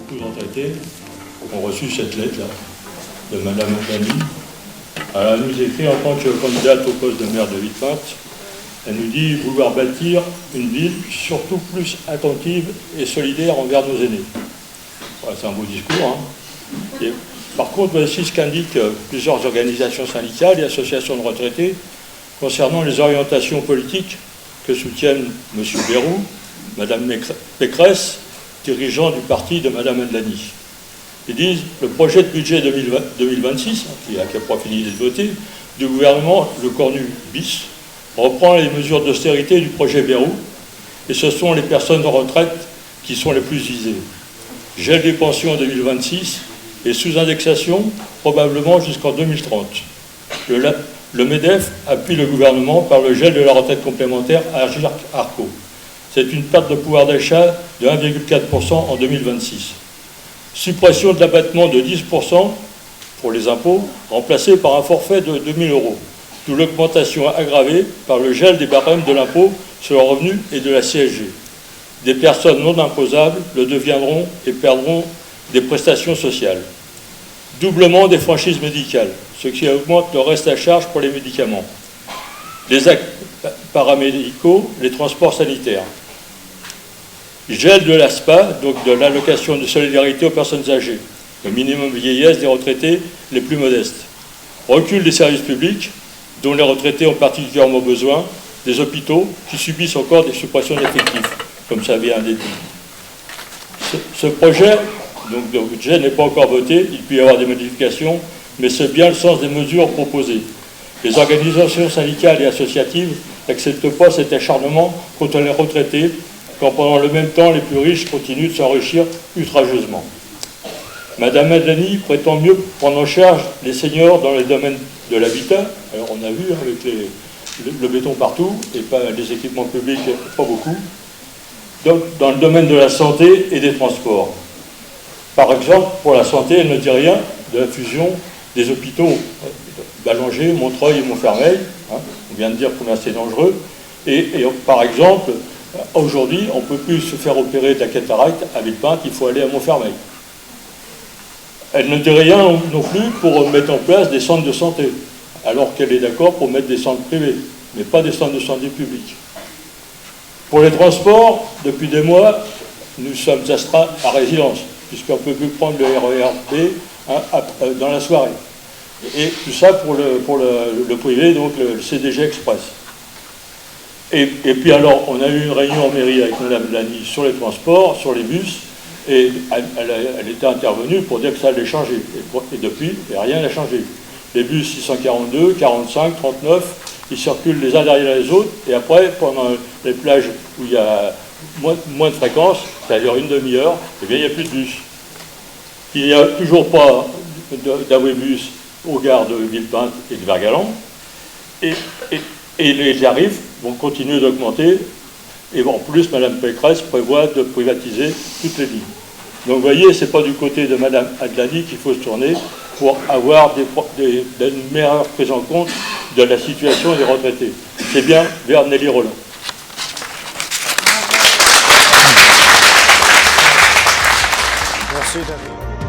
beaucoup de retraités ont reçu cette lettre-là de Mme Adlani. Elle nous écrit en tant que candidate au poste de maire de Villepinte. Elle nous dit vouloir bâtir une ville surtout plus attentive et solidaire envers nos aînés. Voilà, c'est un beau discours. Hein. Et, par contre, voici ce qu'indiquent plusieurs organisations syndicales et associations de retraités concernant les orientations politiques que soutiennent M. Bayrou, Mme Pécresse, dirigeant du parti de Mme Adlani. Ils disent le projet de budget 2026, qui n'a pas fini d'être voté, du gouvernement Le Cornu bis, reprend les mesures d'austérité du projet Bayrou, et ce sont les personnes en retraite qui sont les plus visées. Gel des pensions en 2026 et sous-indexation probablement jusqu'en 2030. Le MEDEF appuie le gouvernement par le gel de la retraite complémentaire à Agirc-Arrco. C'est une perte de pouvoir d'achat de 1,4% en 2026. Suppression de l'abattement de 10% pour les impôts, remplacé par un forfait de 2 000 €. D'où l'augmentation aggravée par le gel des barèmes de l'impôt sur le revenu et de la CSG. Des personnes non imposables le deviendront et perdront des prestations sociales. Doublement des franchises médicales, ce qui augmente le reste à charge pour les médicaments. Les actes paramédicaux, les transports sanitaires. Gel de l'ASPA, donc de l'allocation de solidarité aux personnes âgées, le minimum vieillesse des retraités les plus modestes. Recul des services publics, dont les retraités ont particulièrement besoin, des hôpitaux qui subissent encore des suppressions d'effectifs, comme ça vient d'être dit. Ce projet donc, de budget n'est pas encore voté, il peut y avoir des modifications, mais c'est bien le sens des mesures proposées. Les organisations syndicales et associatives n'acceptent pas cet acharnement contre les retraités, quand pendant le même temps, les plus riches continuent de s'enrichir outrageusement. Madame Adlani prétend mieux prendre en charge les seniors dans le domaine de l'habitat. Alors on a vu avec le béton partout, et pas les équipements publics, pas beaucoup. Donc, dans le domaine de la santé et des transports. Par exemple, pour la santé, elle ne dit rien de la fusion des hôpitaux Ballanger, Montreuil et Montfermeil. Hein, on vient de dire combien c'est dangereux. Et par exemple, aujourd'hui, on ne peut plus se faire opérer de la cataracte à Villepinte, il faut aller à Montfermeil. Elle ne dit rien non plus pour mettre en place des centres de santé, alors qu'elle est d'accord pour mettre des centres privés, mais pas des centres de santé publics. Pour les transports, depuis des mois, nous sommes astreints à résidence, puisqu'on ne peut plus prendre le RER B dans la soirée. Et tout ça pour le privé, donc le CDG Express. Et puis alors, on a eu une réunion en mairie avec Mme Adlani sur les transports, sur les bus, et elle était intervenue pour dire que ça allait changer. Et depuis, rien n'a changé. Les bus 642, 45, 39, ils circulent les uns derrière les autres, et après, pendant les plages où il y a moins de fréquence, c'est-à-dire une demi-heure, eh bien, il n'y a plus de bus. Il n'y a toujours pas d'Awebus aux gares de Villepinte et de Vergalan, et les tarifs vont continuer d'augmenter, et en plus, Mme Pécresse prévoit de privatiser toutes les lignes. Donc, vous voyez, ce n'est pas du côté de Mme Adlani qu'il faut se tourner pour avoir une meilleure prise en compte de la situation des retraités. C'est bien vers Nelly Roland. Merci, David.